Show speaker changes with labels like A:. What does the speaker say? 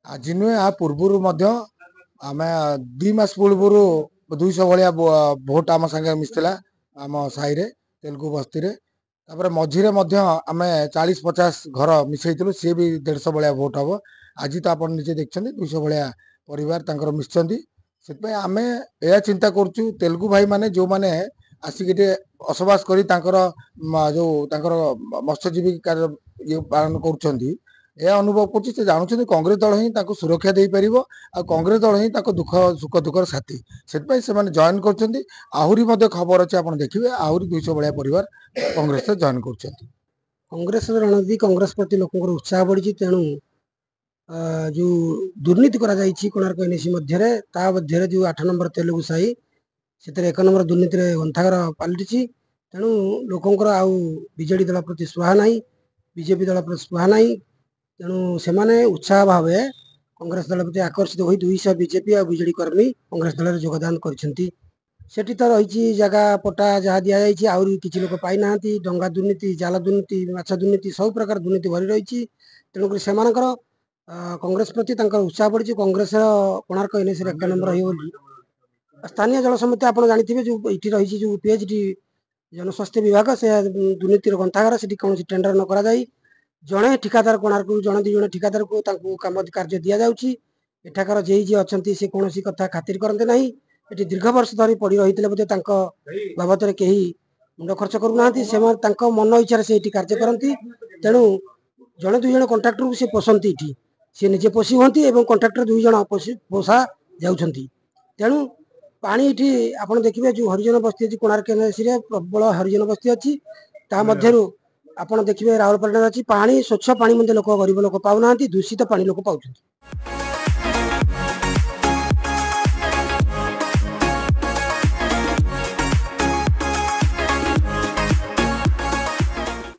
A: आज नुहे आ पूर्व आम 2 मास पूर्व 200 भाया भोट आम संगे मिसला आम साई तेलुगु बस्ती मझीरे आम 40-50 घर मिसईलु सी भी 150 भाया भोट हम आज तो आप निजे देखते 200 भाया परिवार मिशन से आम यह चिंता करुँ तेलुगु भाई माने जो माने आसिक बसवास कर जो मत्स्यजीवी ये पालन कर अनुभव कर जानते कांग्रेस दल ही सुरक्षा दे पार आ कांग्रेस दल ही दुख सुख दुखर साथी से जॉइन कर आहरी खबर अच्छे आप देखिए आहरी 200 भाया परिवार कांग्रेस जॉइन कर
B: कांग्रेस रणनीति कांग्रेस प्रति लोक उत्साह बढ़ी तेणु जो दुर्नीति कोणार्क एनएसी मध्य जो 8 नंबर तेलुगु साई से 1 नंबर दुर्नीति गंथागर पलटि तेणु लोकंर आउ बीजेडी दल प्रति स्पृहा ना बीजेपी दल प्रति स्पृहा ना तेणु से उत्साह भाव कांग्रेस दल प्रति आकर्षित हो 200 बीजेपी और बीजेडी कर्मी कांग्रेस दल में योगदान करठी तो रही जगह पट्टा जहाँ दि जाए आहरी किसी लोक पाई ना डंगा दुर्नीति जाल दुर्नीति माछ दुर्नीति सब प्रकार दुर्नीति भरी रही तेणुक से कांग्रेस प्रति उत्साह बढ़ी कांग्रेस कोणार्क एनएसी 1 नंबर हो स्थानीय जल समिति आप जानते जो ये रही जो पीएचडी जनस्वास्थ्य विभाग से दुर्नीति गंथागार से कौन टेंडर न करा जड़े ठिकादार कोणार्क जड़े 2 जण ठिकादार को कम कार्य दि जाऊँगी एठाकार जे जी अच्छा से कौन कथा खातिर करते ना ये दीर्घ वर्ष धरी पड़ी रही बाबद कहीं मुंड खर्च करूना से मन इच्छा से कार्य करती तेणु जड़े 2 जण कंट्राक्टर को सी पोषती ये सी निजे पोषी हमें कंट्राक्टर 2 जण पोषा जाऊँगी तेणु पानी ये आप देखिए जो हरिजन बस्ती अच्छी कोणार्क एनएसी प्रबल हरिजन बस्ती अच्छी आप देखिए राउरकेला अच्छी पानी स्वच्छ पानी लोक गरीब लोक पाऊना दूषित पानी लोक पाँच।